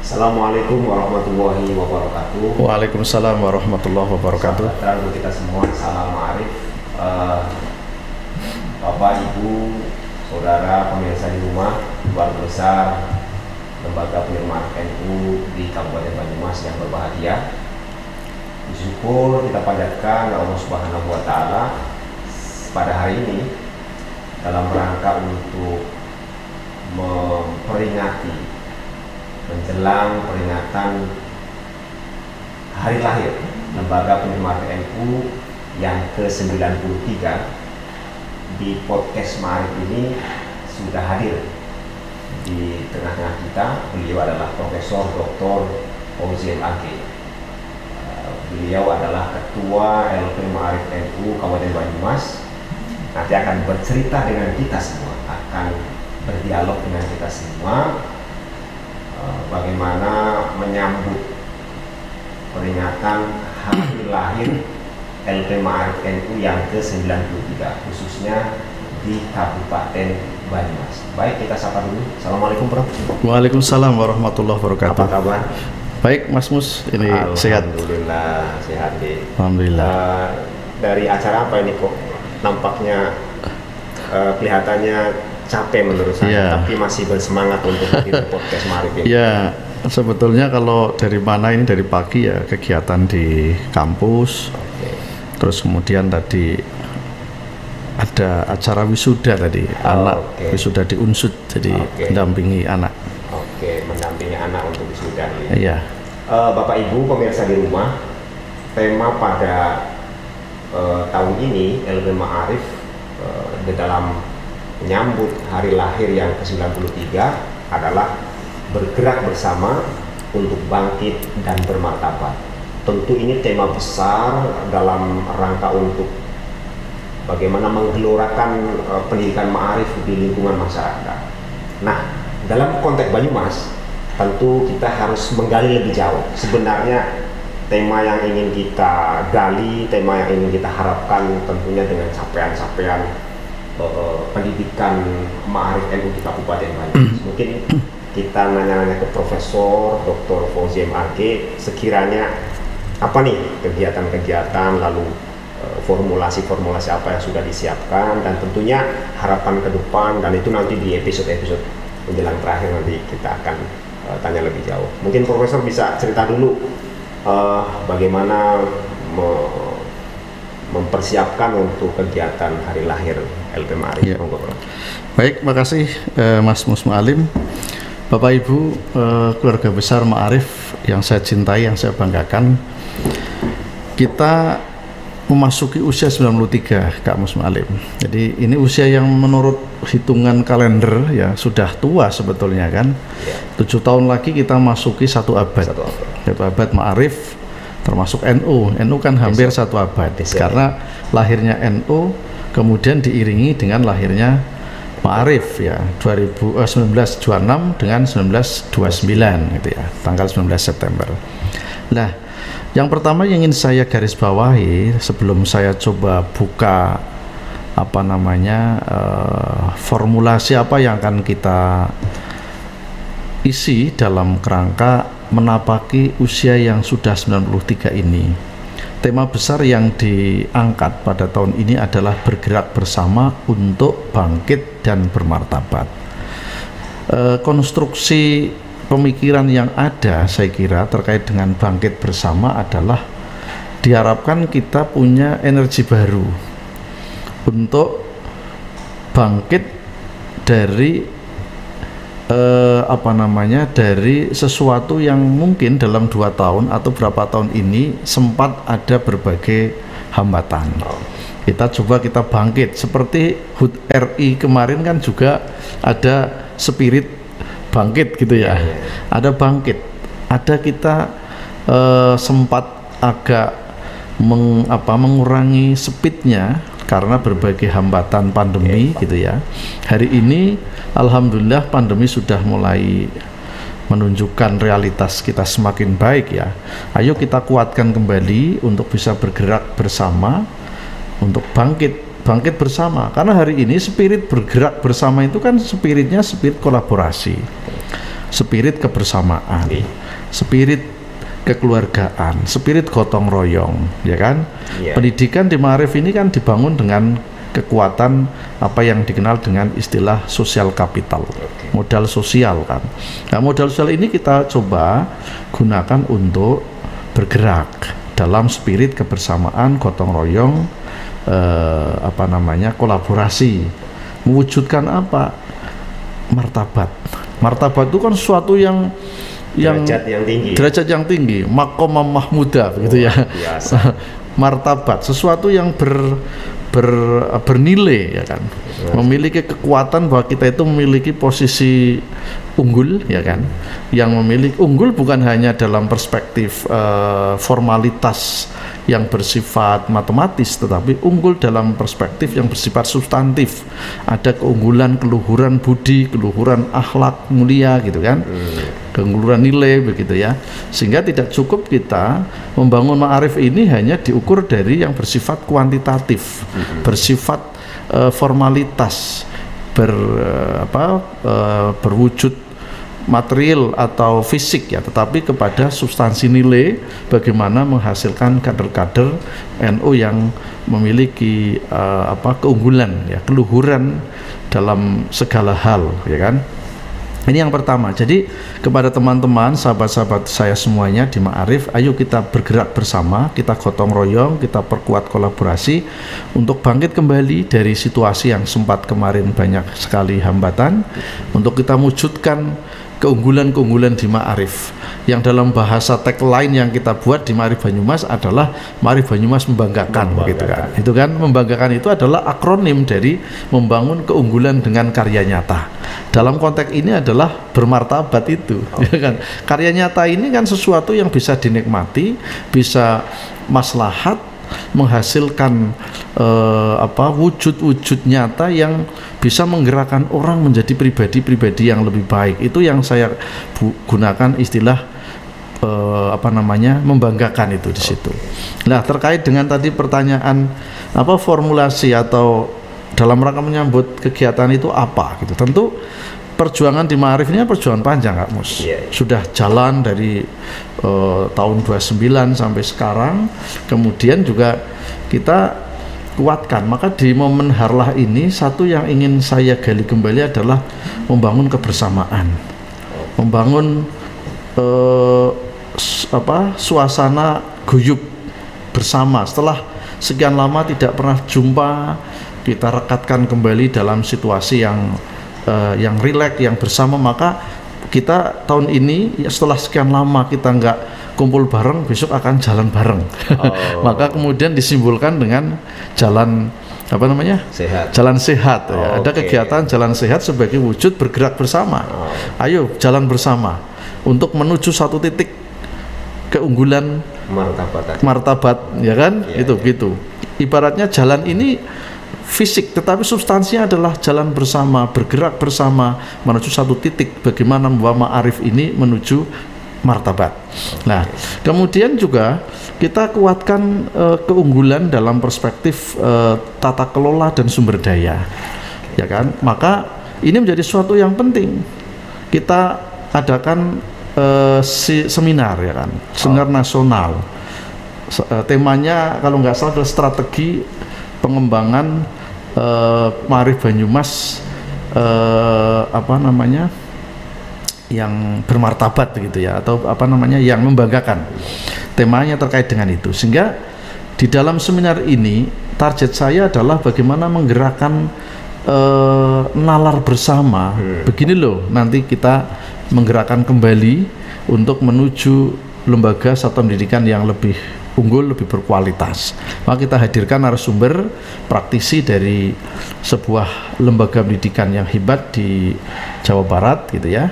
Assalamualaikum warahmatullahi wabarakatuh. Waalaikumsalam warahmatullahi wabarakatuh. Salam kita semua, salam ma'arif. Bapak, Ibu, Saudara, pemirsa di rumah, keluarga besar Lembaga Penerimaan NU di Kabupaten Banyumas yang berbahagia. Bersyukur kita panjatkan Allah Subhanahu wa Ta'ala pada hari ini dalam rangka untuk memperingati menjelang peringatan hari lahir Lembaga Penerimaan NU yang ke-93. Di podcast Ma'arif ini sudah hadir di tengah-tengah kita. Beliau adalah Profesor Dr. Fauzi MAG. Beliau adalah Ketua LP Ma'arif NU Kabupaten Banyumas. Nanti akan bercerita dengan kita semua, akan berdialog dengan kita semua bagaimana menyambut peringatan hari lahir LP Ma'arif NU yang ke-93 khususnya di Kabupaten Banyumas. Baik, kita sapa dulu. Assalamualaikum, Prof. Waalaikumsalam warahmatullahi wabarakatuh. Apa kabar? Baik, Mas Mus, ini sehat. Alhamdulillah, sehat deh. Alhamdulillah. Dari acara apa ini kok nampaknya kelihatannya capek menurut saya, tapi masih bersemangat untuk hadir di podcast Ma'arif ini. Ya, sebetulnya kalau dari mana ini, dari pagi ya kegiatan di kampus. Terus kemudian tadi ada acara wisuda tadi, anak wisuda di Unsud, jadi mendampingi anak. Mendampingi anak untuk wisuda. Iya. Bapak Ibu pemirsa di rumah, tema pada tahun ini LP Ma'arif di dalam menyambut hari lahir yang ke-93 adalah bergerak bersama untuk bangkit dan bermartabat. Tentu ini tema besar dalam rangka untuk bagaimana menggelorakan pendidikan ma'arif di lingkungan masyarakat. Nah, dalam konteks Banyumas, tentu kita harus menggali lebih jauh. Sebenarnya tema yang ingin kita gali, tema yang ingin kita harapkan tentunya dengan capaian-capaian pendidikan Ma'arif NU di Kabupaten Banyumas. Mungkin kita nanya-nanya ke Profesor Dr. Fauzi MAG, sekiranya apa nih kegiatan-kegiatan, lalu formulasi-formulasi apa yang sudah disiapkan, dan tentunya harapan ke depan, dan itu nanti di episode-episode menjelang terakhir nanti kita akan tanya lebih jauh. Mungkin Profesor bisa cerita dulu bagaimana mempersiapkan untuk kegiatan hari lahir LP Ma'arif. Ya. Baik, makasih Mas Musmalim. Bapak Ibu, keluarga besar Ma'arif yang saya cintai, yang saya banggakan, kita memasuki usia 93, Kak Musmalim. Jadi ini usia yang menurut hitungan kalender ya sudah tua sebetulnya kan. 7 tahun lagi kita masuki satu abad. Satu abad Ma'arif, termasuk NU. NU kan hampir satu abad. Karena lahirnya NU kemudian diiringi dengan lahirnya Ma'arif ya, 1926 dengan 1929 gitu ya, tanggal 19 September. Nah, yang pertama yang ingin saya garis bawahi sebelum saya coba buka apa namanya formulasi apa yang akan kita isi dalam kerangka menapaki usia yang sudah 93 ini. Tema besar yang diangkat pada tahun ini adalah bergerak bersama untuk bangkit dan bermartabat. Konstruksi pemikiran yang ada saya kira terkait dengan bangkit bersama adalah diharapkan kita punya energi baru untuk bangkit dari dari sesuatu yang mungkin dalam 2 tahun atau berapa tahun ini sempat ada berbagai hambatan. Kita bangkit seperti HUT RI kemarin kan juga ada spirit bangkit gitu ya. Ada bangkit, ada kita sempat agak mengurangi speednya karena berbagai hambatan pandemi gitu ya. Hari ini alhamdulillah pandemi sudah mulai menunjukkan realitas kita semakin baik ya. Ayo kita kuatkan kembali untuk bisa bergerak bersama untuk bangkit bersama, karena hari ini spirit bergerak bersama itu kan spiritnya spirit kolaborasi. spirit kebersamaan, Oke. spirit kekeluargaan, spirit gotong royong, ya kan? Iya. Pendidikan di Ma'arif ini kan dibangun dengan kekuatan apa yang dikenal dengan istilah sosial kapital, modal sosial kan. Nah, modal sosial ini kita coba gunakan untuk bergerak dalam spirit kebersamaan, gotong royong, kolaborasi, mewujudkan apa? Martabat. Martabat itu kan sesuatu yang derajat yang tinggi, maqamah mahmudah begitu ya. Biasa. Martabat, sesuatu yang bernilai, ya kan, memiliki kekuatan bahwa kita itu memiliki posisi unggul, ya kan, yang memiliki unggul bukan hanya dalam perspektif formalitas yang bersifat matematis, tetapi unggul dalam perspektif yang bersifat substantif. Ada keunggulan, keluhuran budi, keluhuran akhlak mulia, gitu kan, keunggulan nilai begitu ya. Sehingga tidak cukup kita membangun Ma'arif ini hanya diukur dari yang bersifat kuantitatif, bersifat formalitas, berwujud material atau fisik ya, tetapi kepada substansi nilai, bagaimana menghasilkan kader-kader NU yang memiliki keunggulan ya, keluhuran dalam segala hal, ya kan. Ini yang pertama. Jadi kepada teman-teman, sahabat-sahabat saya semuanya di Ma'arif, ayo kita bergerak bersama, kita gotong royong, kita perkuat kolaborasi untuk bangkit kembali dari situasi yang sempat kemarin banyak sekali hambatan, untuk kita wujudkan keunggulan-keunggulan di Ma'arif, yang dalam bahasa tagline yang kita buat di Ma'arif Banyumas adalah Ma'arif Banyumas membanggakan, gitu kan. Itu kan, membanggakan itu adalah akronim dari membangun keunggulan dengan karya nyata. Dalam konteks ini adalah bermartabat itu, ya kan. Karya nyata ini kan sesuatu yang bisa dinikmati, bisa maslahat, menghasilkan wujud-wujud nyata yang bisa menggerakkan orang menjadi pribadi-pribadi yang lebih baik. Itu yang saya gunakan istilah membanggakan itu di situ. Nah, terkait dengan tadi pertanyaan formulasi atau dalam rangka menyambut kegiatan itu apa gitu. Tentu perjuangan di Ma'arif ini perjuangan panjang, Kak Mus. Sudah jalan dari tahun 29 sampai sekarang. Kemudian juga kita kuatkan. Maka di momen Harlah ini, satu yang ingin saya gali kembali adalah membangun kebersamaan, membangun suasana guyub bersama. Setelah sekian lama tidak pernah jumpa, kita rekatkan kembali dalam situasi yang rileks, yang bersama. Maka kita tahun ini setelah sekian lama kita nggak kumpul bareng, besok akan jalan bareng. Maka kemudian disimbolkan dengan jalan sehat. Jalan sehat ya. Ada kegiatan jalan sehat sebagai wujud bergerak bersama. Ayo jalan bersama untuk menuju satu titik keunggulan martabat, ya kan? Itu gitu. Ibaratnya jalan ini fisik, tetapi substansinya adalah jalan bersama, bergerak bersama menuju satu titik, bagaimana membawa Ma'arif ini menuju martabat. Nah, kemudian juga kita kuatkan keunggulan dalam perspektif tata kelola dan sumber daya, ya kan? Maka ini menjadi suatu yang penting. Kita adakan seminar, ya kan? Seminar nasional. Temanya kalau nggak salah adalah strategi pengembangan Ma'arif Banyumas yang bermartabat gitu ya, atau yang membanggakan. Temanya terkait dengan itu. Sehingga di dalam seminar ini target saya adalah bagaimana menggerakkan nalar bersama. Begini loh, nanti kita menggerakkan kembali untuk menuju lembaga satuan pendidikan yang lebih unggul, lebih berkualitas. Maka kita hadirkan narasumber praktisi dari sebuah lembaga pendidikan yang hebat di Jawa Barat gitu ya.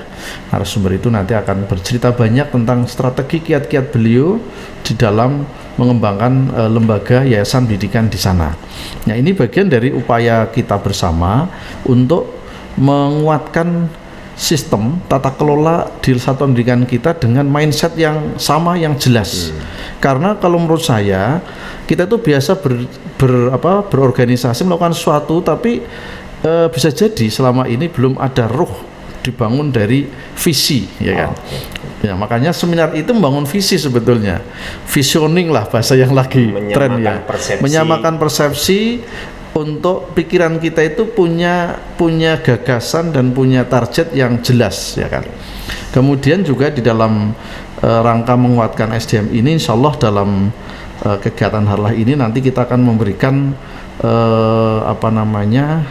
Narasumber itu nanti akan bercerita banyak tentang strategi kiat-kiat beliau di dalam mengembangkan lembaga yayasan pendidikan di sana. Nah, ini bagian dari upaya kita bersama untuk menguatkan sistem tata kelola di satuan pendidikan kita dengan mindset yang sama, yang jelas. Karena kalau menurut saya, kita itu biasa berorganisasi, melakukan sesuatu, tapi bisa jadi selama ini belum ada ruh dibangun dari visi, ya kan. Ya, makanya seminar itu membangun visi sebetulnya, visioning lah bahasa yang lagi tren ya, menyamakan persepsi untuk pikiran kita itu punya gagasan dan punya target yang jelas, ya kan. Kemudian juga di dalam rangka menguatkan SDM ini, insya Allah dalam kegiatan Harlah ini nanti kita akan memberikan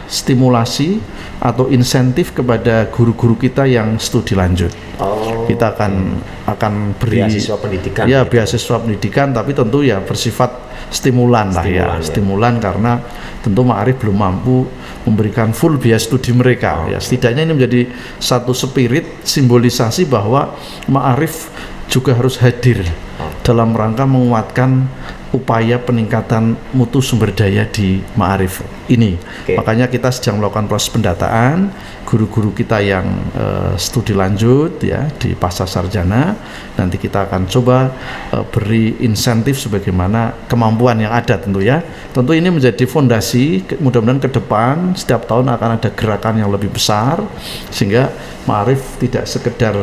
stimulasi atau insentif kepada guru-guru kita yang studi lanjut. Kita akan beri beasiswa pendidikan. Ya, beasiswa pendidikan, tapi tentu ya bersifat stimulan lah ya. Stimulan karena tentu Ma'arif belum mampu memberikan full biaya studi mereka. Ya, setidaknya ini menjadi satu spirit simbolisasi bahwa Ma'arif juga harus hadir dalam rangka menguatkan upaya peningkatan mutu sumber daya di Ma'arif ini. Makanya kita sedang melakukan proses pendataan guru-guru kita yang studi lanjut ya di pasca sarjana. Nanti kita akan coba beri insentif sebagaimana kemampuan yang ada tentu ya. Tentu ini menjadi fondasi, mudah-mudahan ke depan setiap tahun akan ada gerakan yang lebih besar sehingga Ma'arif tidak sekedar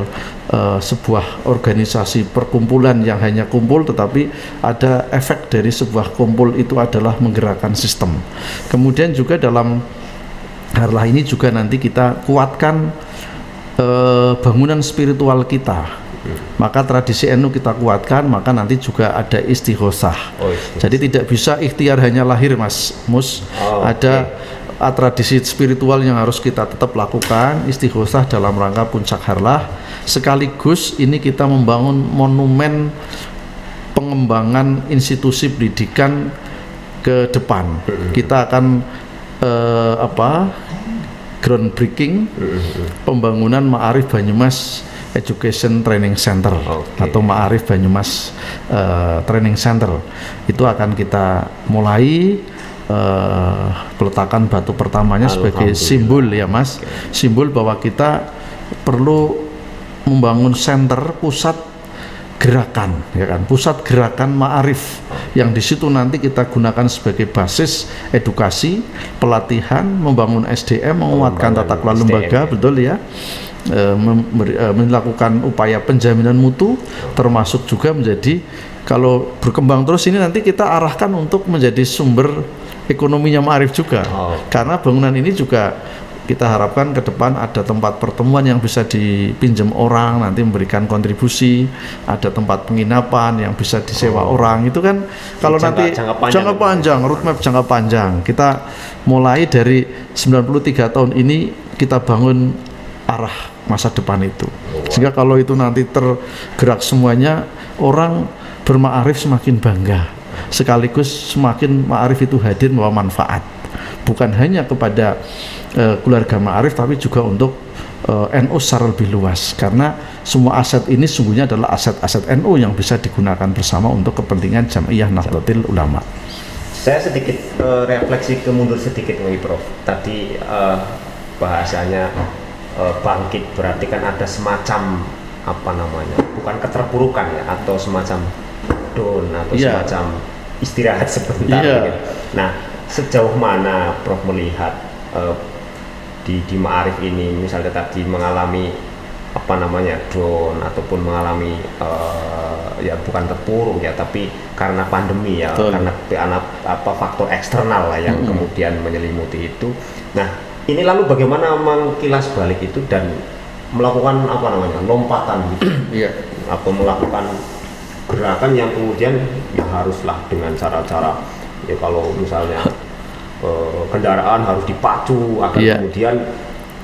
sebuah organisasi perkumpulan yang hanya kumpul, tetapi ada efek dari sebuah kumpul itu adalah menggerakkan sistem. Kemudian juga dalam Harlah ini juga nanti kita kuatkan bangunan spiritual kita. Maka tradisi NU kita kuatkan, maka nanti juga ada istighosah. Jadi tidak bisa ikhtiar hanya lahir, Mas Mus. Ada tradisi spiritual yang harus kita tetap lakukan, istighosah dalam rangka puncak Harlah. Sekaligus ini kita membangun monumen pengembangan institusi pendidikan ke depan. Kita akan groundbreaking pembangunan Ma'arif Banyumas Education Training Center atau Ma'arif Banyumas Training Center. Itu akan kita mulai peletakan batu pertamanya sebagai simbol ya Mas, simbol bahwa kita perlu membangun center pusat gerakan ya kan, pusat gerakan Ma'arif yang di situ nanti kita gunakan sebagai basis edukasi, pelatihan, membangun SDM, menguatkan tata kelola lembaga, betul ya, melakukan upaya penjaminan mutu, termasuk juga menjadi, kalau berkembang terus ini nanti kita arahkan untuk menjadi sumber ekonominya Ma'arif juga, karena bangunan ini juga kita harapkan ke depan ada tempat pertemuan yang bisa dipinjam orang, nanti memberikan kontribusi, ada tempat penginapan yang bisa disewa orang. Itu kan kalau nanti jangka panjang, roadmap jangka panjang. Kita mulai dari 93 tahun ini kita bangun arah masa depan itu. Sehingga kalau itu nanti tergerak semuanya, orang berma'arif semakin bangga. Sekaligus semakin Ma'arif itu hadir membawa manfaat. Bukan hanya kepada keluarga Ma'arif, tapi juga untuk NU secara lebih luas, karena semua aset ini sungguhnya adalah aset-aset NU yang bisa digunakan bersama untuk kepentingan Jam'iyah Nahdlatul Ulama. Saya sedikit refleksi mundur sedikit nih Prof. Tadi bahasanya bangkit, berarti kan ada semacam bukan keterpurukan ya, atau semacam down atau semacam istirahat sebentar. Gitu. Nah, sejauh mana Prof melihat di Ma'arif ini misalnya tadi mengalami down ataupun mengalami ya bukan terpuruk ya, tapi karena pandemi ya, karena faktor eksternal lah yang kemudian menyelimuti itu. Nah, ini lalu bagaimana mengkilas balik itu dan melakukan lompatan gitu, atau melakukan gerakan yang kemudian ya haruslah dengan cara-cara ya, kalau misalnya kendaraan harus dipacu agar kemudian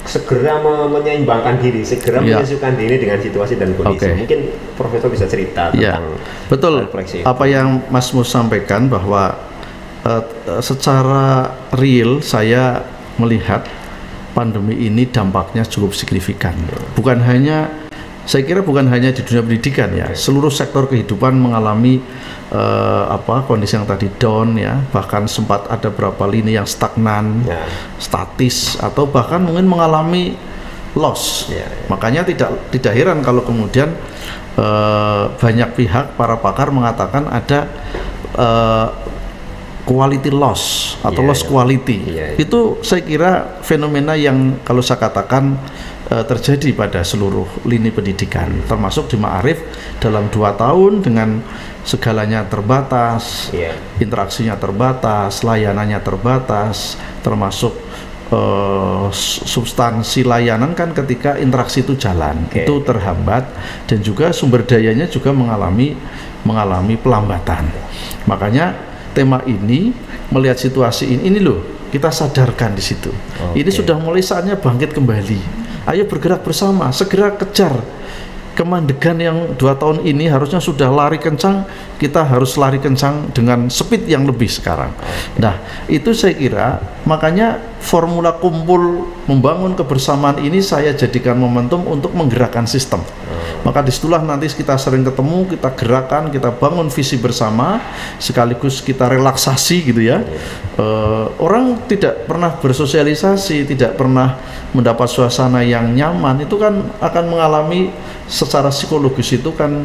segera menyeimbangkan diri, segera menyesuaikan diri dengan situasi dan kondisi. Mungkin Profesor bisa cerita tentang betul apa yang Mas Mus sampaikan, bahwa secara real saya melihat pandemi ini dampaknya cukup signifikan. Saya kira bukan hanya di dunia pendidikan ya, seluruh sektor kehidupan mengalami kondisi yang tadi down ya, bahkan sempat ada beberapa lini yang stagnan, statis, atau bahkan mungkin mengalami loss. Makanya tidak heran kalau kemudian banyak pihak, para pakar mengatakan ada quality loss atau loss quality. Itu saya kira fenomena yang kalau saya katakan terjadi pada seluruh lini pendidikan, termasuk di Ma'arif dalam 2 tahun dengan segalanya terbatas, interaksinya terbatas, layanannya terbatas, termasuk substansi layanan kan ketika interaksi itu jalan itu terhambat, dan juga sumber dayanya juga mengalami pelambatan. Makanya tema ini melihat situasi ini loh, kita sadarkan di situ. Ini sudah mulai saatnya bangkit kembali. Ayo bergerak bersama, segera kejar kemandegan yang 2 tahun ini harusnya sudah lari kencang, kita harus lari kencang dengan speed yang lebih sekarang. Nah, itu saya kira makanya formula kumpul membangun kebersamaan ini saya jadikan momentum untuk menggerakkan sistem. Maka disitulah nanti kita sering ketemu, kita gerakan, kita bangun visi bersama, sekaligus kita relaksasi gitu ya. Orang tidak pernah bersosialisasi, tidak pernah mendapat suasana yang nyaman, itu kan akan mengalami secara psikologis itu kan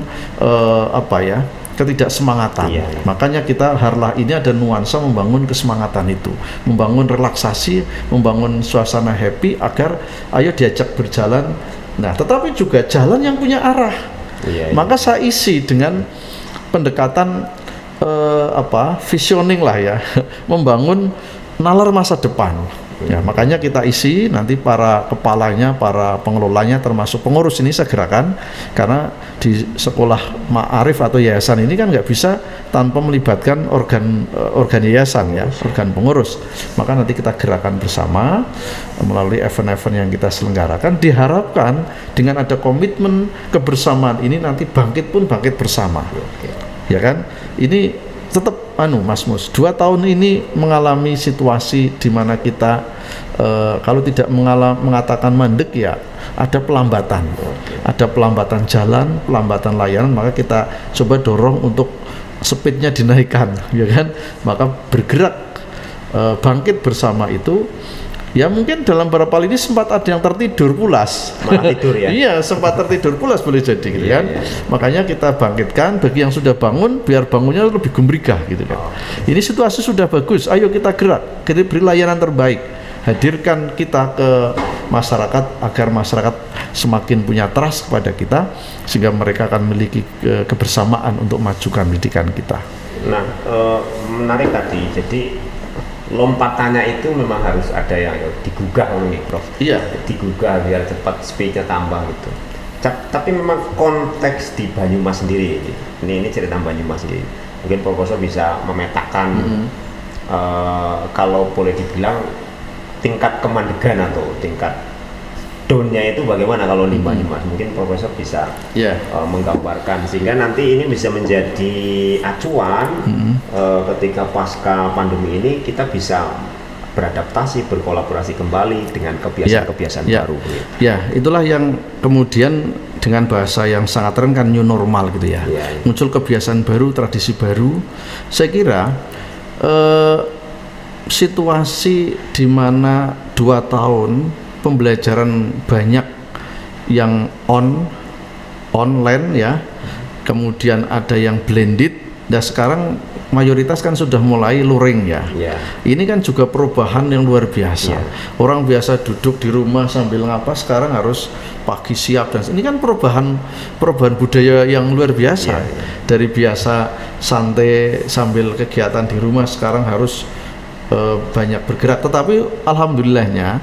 ketidaksemangatan. Makanya kita Harlah ini ada nuansa membangun kesemangatan itu, membangun relaksasi, membangun suasana happy agar ayo diajak berjalan. Nah, tetapi juga jalan yang punya arah. Maka saya isi dengan pendekatan visioning lah ya, membangun nalar masa depan. Ya, makanya kita isi nanti para kepalanya, para pengelolanya, termasuk pengurus ini segerakan, karena di sekolah Ma'arif atau yayasan ini kan nggak bisa tanpa melibatkan organ yayasan ya, organ pengurus. Maka nanti kita gerakan bersama melalui event-event yang kita selenggarakan. Diharapkan dengan ada komitmen kebersamaan ini nanti bangkit bersama. Ya kan? Ini tetap Mas Mus, 2 tahun ini mengalami situasi di mana kita kalau tidak mengatakan mandek ya ada pelambatan, ada pelambatan jalan, pelambatan layanan, maka kita coba dorong untuk speednya dinaikkan, ya kan? Maka bergerak bangkit bersama itu. Ya mungkin dalam beberapa kali ini sempat ada yang tertidur pulas. Malah tidur ya? Iya, sempat tertidur pulas boleh jadi gitu kan. Makanya kita bangkitkan, bagi yang sudah bangun, biar bangunnya lebih gembira gitu kan. Ini situasi sudah bagus, ayo kita gerak, kita beri layanan terbaik. Hadirkan kita ke masyarakat agar masyarakat semakin punya trust kepada kita, sehingga mereka akan memiliki kebersamaan untuk majukan pendidikan kita. Nah, menarik tadi, jadi lompatannya itu memang harus ada yang digugah nih Prof. Iya. Digugah biar cepat speednya tambah gitu. Tapi memang konteks di Banyumas sendiri ini cerita Banyumas sendiri. Mungkin Profesor bisa memetakan kalau boleh dibilang tingkat kemandegan atau tingkat down-nya itu bagaimana kalau di Banyumas. Mungkin Profesor bisa menggambarkan sehingga nanti ini bisa menjadi acuan ketika pasca pandemi ini kita bisa beradaptasi, berkolaborasi kembali dengan kebiasaan-kebiasaan baru. Ya, itulah yang kemudian dengan bahasa yang sangat keren kan new normal gitu ya. Muncul kebiasaan baru, tradisi baru. Saya kira situasi di mana 2 tahun pembelajaran banyak yang online ya, kemudian ada yang blended, dan sekarang mayoritas kan sudah mulai luring ya. Ini kan juga perubahan yang luar biasa. Orang biasa duduk di rumah sambil ngapa, sekarang harus pagi siap, dan ini kan perubahan budaya yang luar biasa. Dari biasa santai sambil kegiatan di rumah, sekarang harus banyak bergerak. Tetapi alhamdulillahnya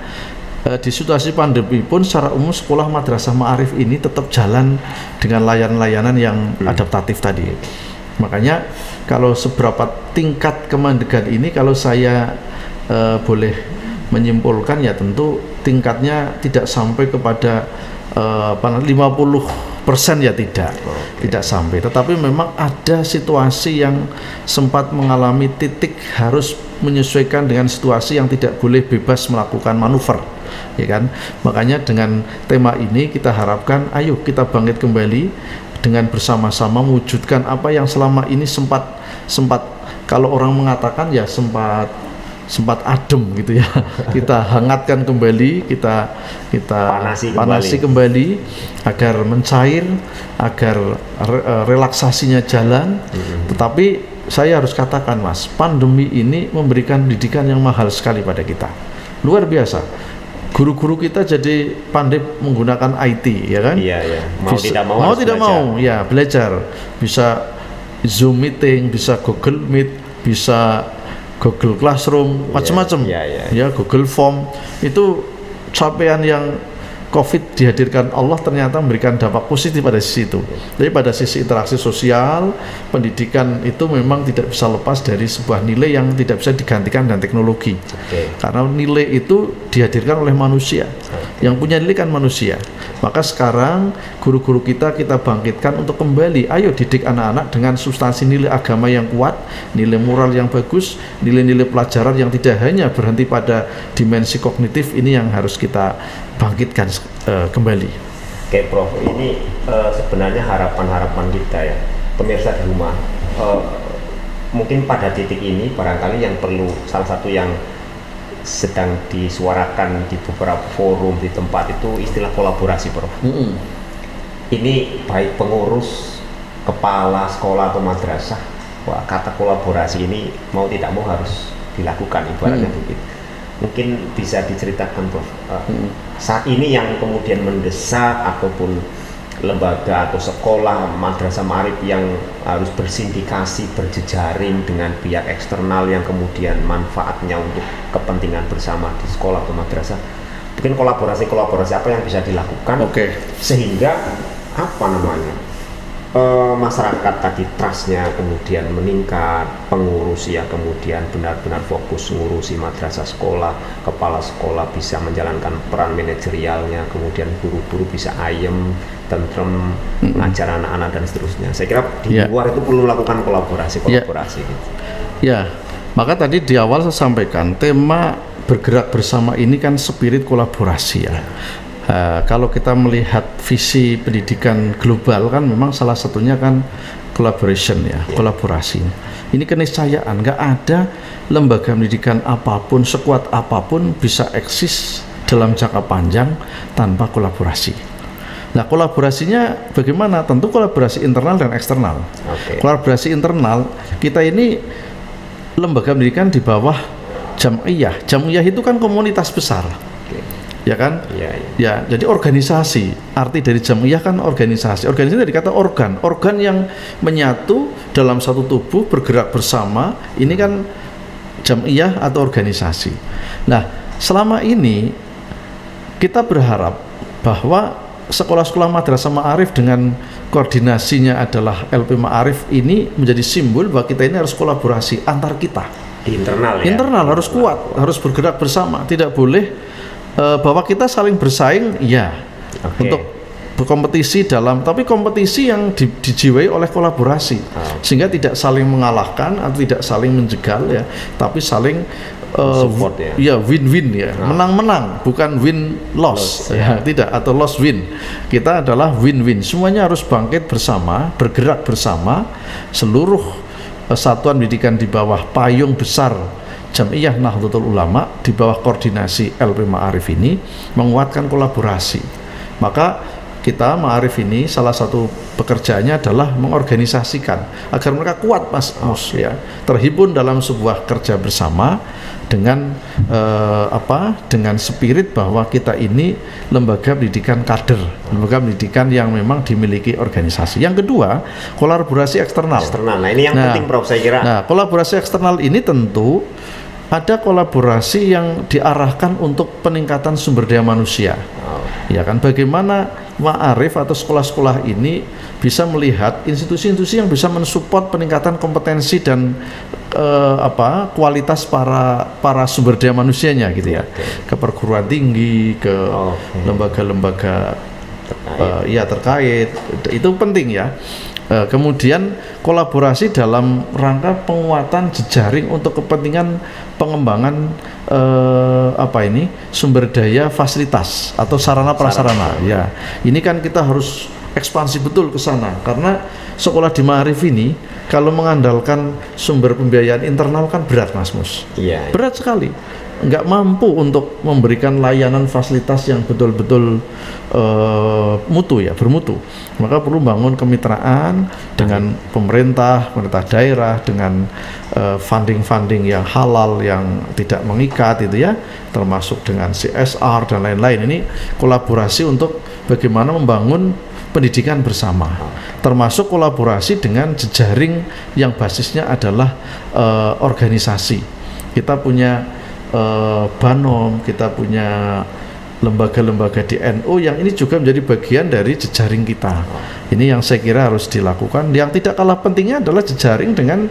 di situasi pandemi pun secara umum sekolah madrasah Ma'arif ini tetap jalan dengan layanan-layanan yang adaptatif tadi. Makanya kalau seberapa tingkat kemandegan ini, kalau saya boleh menyimpulkan ya tentu tingkatnya tidak sampai kepada 50% ya tidak sampai, tetapi memang ada situasi yang sempat mengalami titik harus menyesuaikan dengan situasi yang tidak boleh bebas melakukan manuver, ya kan. Makanya dengan tema ini kita harapkan ayo kita bangkit kembali dengan bersama-sama mewujudkan apa yang selama ini sempat kalau orang mengatakan ya sempat adem gitu ya. Kita hangatkan kembali, kita panasi kembali agar mencair, agar relaksasinya jalan. Tetapi saya harus katakan Mas, pandemi ini memberikan pendidikan yang mahal sekali pada kita, luar biasa. guru-guru kita jadi pandai menggunakan IT, ya kan? Iya, iya. Mau Bisa, tidak mau mau harus tidak belajar. mau, ya belajar. Bisa Zoom meeting, bisa Google Meet, bisa Google Classroom, macam-macam. Ya, Google Form. Itu capaian yang COVID dihadirkan Allah ternyata memberikan dampak positif pada sisi itu. Jadi pada sisi interaksi sosial, pendidikan itu memang tidak bisa lepas dari sebuah nilai yang tidak bisa digantikan dengan teknologi. Karena nilai itu dihadirkan oleh manusia. Yang punya nilai kan manusia. Maka sekarang guru-guru kita bangkitkan untuk kembali, ayo didik anak-anak dengan substansi nilai agama yang kuat, nilai moral yang bagus, nilai-nilai pelajaran yang tidak hanya berhenti pada dimensi kognitif. Ini yang harus kita bangkitkan kembali. Oke, Prof, ini sebenarnya harapan-harapan kita ya, pemirsa di rumah. Mungkin pada titik ini barangkali yang perlu, salah satu yang sedang disuarakan di beberapa forum di tempat itu istilah kolaborasi, Prof. Ini baik pengurus, kepala sekolah atau madrasah, wah, kata kolaborasi ini mau tidak mau harus dilakukan, ibaratnya begitu. Mungkin bisa diceritakan, Prof, saat ini yang kemudian mendesak ataupun lembaga atau sekolah madrasah ma'arif yang harus bersindikasi, berjejaring dengan pihak eksternal yang kemudian manfaatnya untuk kepentingan bersama di sekolah atau madrasah. Mungkin kolaborasi apa yang bisa dilakukan sehingga apa namanya masyarakat tadi trustnya kemudian meningkat, pengurus ya kemudian benar-benar fokus ngurusi madrasah sekolah, kepala sekolah bisa menjalankan peran manajerialnya, kemudian guru-guru bisa ayem, tentrem, ngajar anak-anak dan seterusnya. Saya kira di luar itu perlu melakukan kolaborasi gitu. Ya, maka tadi di awal saya sampaikan tema bergerak bersama ini kan spirit kolaborasi ya. Kalau kita melihat visi pendidikan global kan memang salah satunya kan collaboration ya, kolaborasi. Ini keniscayaan, nggak ada lembaga pendidikan apapun, sekuat apapun bisa eksis dalam jangka panjang tanpa kolaborasi. Nah, kolaborasinya bagaimana? Tentu kolaborasi internal dan eksternal. Kolaborasi internal, kita ini lembaga pendidikan di bawah jam'iyah. Jam'iyah itu kan komunitas besar. Ya kan? Ya, jadi organisasi. Arti dari jam'iyah kan organisasi. Organisasi dari kata organ. Organ yang menyatu dalam satu tubuh bergerak bersama. Ini kan jam'iyah atau organisasi. Nah, selama ini kita berharap bahwa sekolah-sekolah madrasah ma'arif dengan koordinasinya adalah LP Ma'arif ini menjadi simbol bahwa kita ini harus kolaborasi antar kita. Di internal ya? Internal harus kuat, harus bergerak bersama. Tidak boleh bahwa kita saling bersaing untuk berkompetisi tapi kompetisi yang dijiwai oleh kolaborasi sehingga tidak saling mengalahkan atau tidak saling menjegal ya, tapi saling support win-win ya, menang-menang bukan win-loss ya, tidak, atau loss-win. Kita adalah win-win, semuanya harus bangkit bersama, bergerak bersama, seluruh satuan pendidikan di bawah payung besar Jam'iyah Nahdlatul Ulama di bawah koordinasi LP Ma'arif ini menguatkan kolaborasi. Maka kita Ma'arif ini salah satu pekerjaannya adalah mengorganisasikan agar mereka kuat ya, terhimpun dalam sebuah kerja bersama dengan dengan spirit bahwa kita ini lembaga pendidikan kader, lembaga pendidikan yang memang dimiliki organisasi. Yang kedua, kolaborasi eksternal. Nah, ini yang penting, Prof, saya kira. Nah, kolaborasi eksternal ini tentu ada kolaborasi yang diarahkan untuk peningkatan sumber daya manusia. Ya kan, bagaimana Ma'arif atau sekolah-sekolah ini bisa melihat institusi-institusi yang bisa mensupport peningkatan kompetensi dan kualitas para sumber daya manusianya gitu ya, ke perguruan tinggi, ke lembaga-lembaga terkait. Itu penting ya. Kemudian kolaborasi dalam rangka penguatan jejaring untuk kepentingan pengembangan sumber daya fasilitas atau sarana prasarana. Ya, ini kan kita harus ekspansi betul ke sana karena sekolah di Ma'arif ini kalau mengandalkan sumber pembiayaan internal kan berat, Mas Mus. Berat sekali. nggak mampu untuk memberikan layanan fasilitas yang betul-betul mutu ya, bermutu. Maka perlu bangun kemitraan dengan pemerintah daerah, dengan funding-funding yang halal, yang tidak mengikat itu ya, termasuk dengan CSR dan lain-lain. Ini kolaborasi untuk bagaimana membangun pendidikan bersama, termasuk kolaborasi dengan jejaring yang basisnya adalah organisasi. Kita punya Banom, kita punya lembaga-lembaga di NU yang ini juga menjadi bagian dari jejaring kita. Ini yang saya kira harus dilakukan. Yang tidak kalah pentingnya adalah jejaring dengan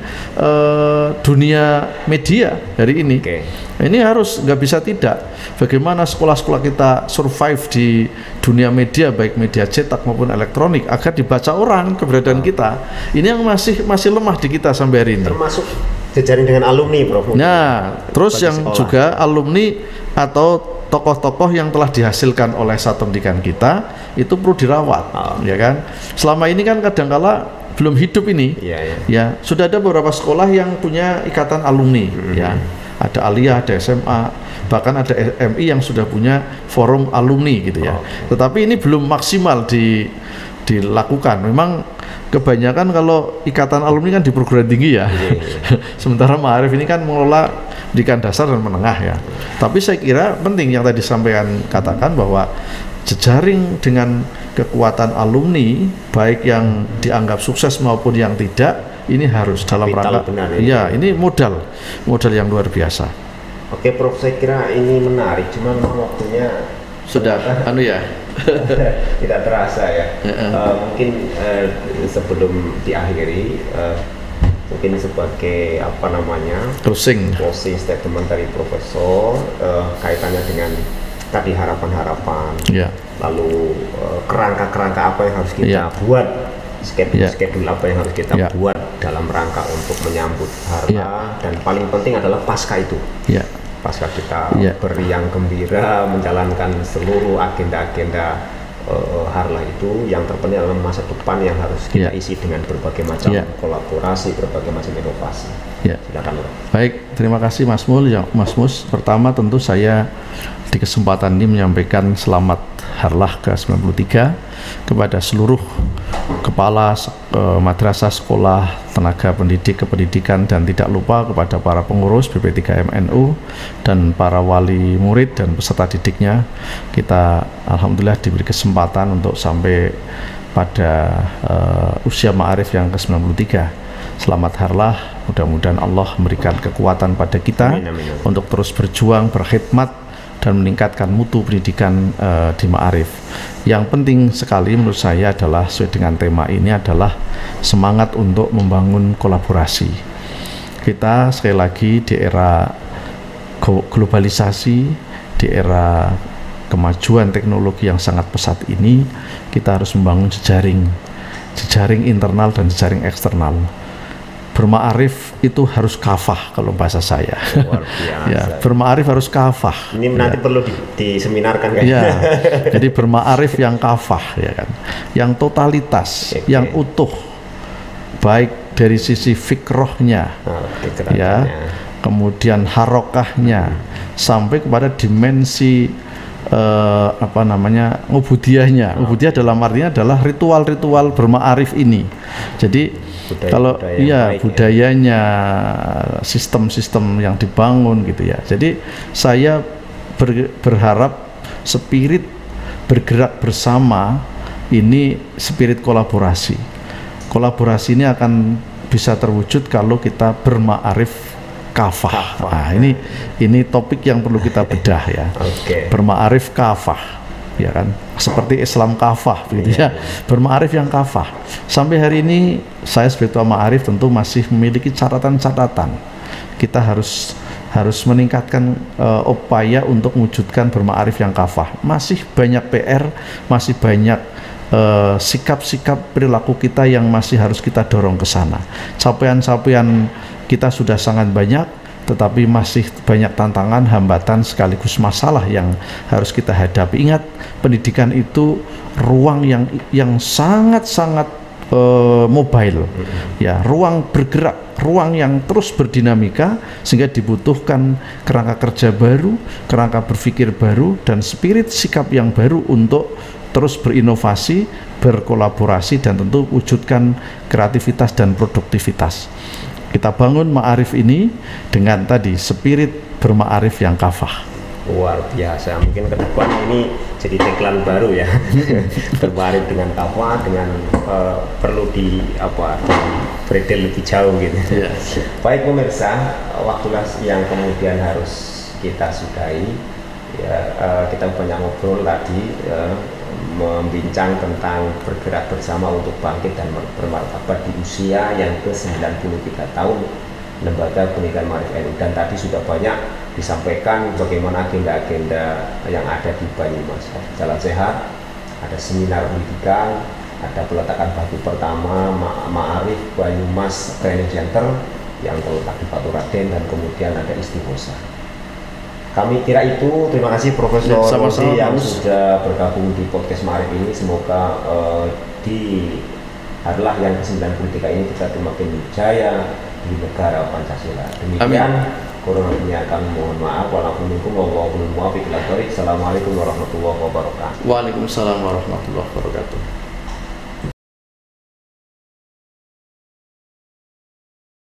dunia media hari ini. Ini harus, nggak bisa tidak. Bagaimana sekolah-sekolah kita survive di dunia media, baik media cetak maupun elektronik, agar dibaca orang keberadaan kita. Ini yang masih lemah di kita sampai hari ini. Termasuk jejaring dengan alumni, Prof. Nah, terus yang sekolah juga alumni atau tokoh-tokoh yang telah dihasilkan oleh satuan pendidikan kita itu perlu dirawat, ya kan? Selama ini kan kadangkala belum hidup ini, ya sudah ada beberapa sekolah yang punya ikatan alumni, ya ada Aliyah, ada SMA, bahkan ada MI yang sudah punya forum alumni gitu ya. Tetapi ini belum maksimal dilakukan. Memang kebanyakan kalau ikatan alumni kan di perguruan tinggi ya. Sementara Ma'arif ini kan mengelola pendidikan dasar dan menengah ya. Tapi saya kira penting yang tadi sampaikan katakan bahwa jejaring dengan kekuatan alumni, baik yang dianggap sukses maupun yang tidak, ini harus dalam rangka ya, ini modal yang luar biasa. Oke, Prof, saya kira ini menarik, cuma waktunya sudah tidak terasa ya. Mungkin sebelum diakhiri, mungkin sebagai closing statement dari Profesor, kaitannya dengan tadi harapan-harapan, lalu kerangka-kerangka apa yang harus kita buat, schedule apa yang harus kita buat dalam rangka untuk menyambut Harlah, dan paling penting adalah pasca itu. Pasca kita beriang gembira menjalankan seluruh agenda-agenda Harlah itu, yang terpenting adalah masa depan yang harus kita isi dengan berbagai macam kolaborasi, berbagai macam inovasi. Silakan. Baik, terima kasih Mas Mul. Mas Mus, pertama tentu saya di kesempatan ini menyampaikan selamat Harlah ke-93 kepada seluruh kepala madrasah, sekolah, tenaga pendidik, kependidikan, dan tidak lupa kepada para pengurus BP3MNU dan para wali murid dan peserta didiknya. Kita alhamdulillah diberi kesempatan untuk sampai pada usia Ma'arif yang ke-93. Selamat Harlah, mudah-mudahan Allah memberikan kekuatan pada kita untuk terus berjuang, berkhidmat, dan meningkatkan mutu pendidikan di Ma'arif. Yang penting sekali menurut saya adalah sesuai dengan tema ini adalah semangat untuk membangun kolaborasi. Kita sekali lagi di era globalisasi, di era kemajuan teknologi yang sangat pesat ini, kita harus membangun jejaring internal dan jejaring eksternal. Berma'arif itu harus kafah kalau bahasa saya. Luar biasa. Ya, berma'arif harus kafah. Ini nanti perlu diseminarkan kan? Ya, jadi berma'arif yang kafah, ya kan, yang totalitas, yang utuh, baik dari sisi fikrohnya, ya, kemudian harokahnya, sampai kepada dimensi ubudiyahnya. Ubudiyah dalam artinya adalah ritual-ritual berma'arif ini. Jadi budayanya, sistem-sistem yang dibangun gitu ya. Jadi saya berharap spirit bergerak bersama ini spirit kolaborasi. Kolaborasi ini akan bisa terwujud kalau kita berma'arif kafah. Nah, ini topik yang perlu kita bedah ya. Berma'arif kafah, ya kan, seperti Islam kafah begitu ya. Berma'arif yang kafah. Sampai hari ini saya sebagai Ketua Ma'arif tentu masih memiliki catatan-catatan. Kita harus meningkatkan upaya untuk mewujudkan berma'arif yang kafah. Masih banyak PR, masih banyak sikap-sikap perilaku kita yang masih harus kita dorong ke sana. Capaian-capaian kita sudah sangat banyak, tetapi masih banyak tantangan, hambatan, sekaligus masalah yang harus kita hadapi. Ingat, pendidikan itu ruang yang sangat-sangat mobile, ya, ruang bergerak, ruang yang terus berdinamika, sehingga dibutuhkan kerangka kerja baru, kerangka berpikir baru, dan spirit sikap yang baru untuk terus berinovasi, berkolaborasi, dan tentu wujudkan kreativitas dan produktivitas. Kita bangun Ma'arif ini dengan tadi spirit berma'arif yang kafah. Luar biasa, mungkin ke depan ini jadi tagline baru ya. Berma'arif dengan kafah, dengan perlu di beredel lebih jauh gitu. Baik pemirsa, waktulah yang kemudian harus kita sudahi ya. Kita banyak ngobrol tadi, membincang tentang bergerak bersama untuk bangkit dan bermartabat di usia yang ke-93 tahun Lembaga Pendidikan Ma'arif NU, dan tadi sudah banyak disampaikan bagaimana agenda-agenda yang ada di Banyumas. Jalan sehat, ada seminar pendidikan, ada peletakan batu pertama Ma'arif Banyumas Training Center yang terletak di Batu Raden, dan kemudian ada Istighosa. Kami kira itu. Terima kasih Profesor Rosi yang sudah bergabung di podcast Ma'arif ini. Semoga di adalah yang ke-93 ini kita semakin jaya di negara Pancasila. Demikian, kurang lebihnya kami mohon maaf. Assalamualaikum warahmatullahi wabarakatuh. Waalaikumsalam warahmatullahi wabarakatuh.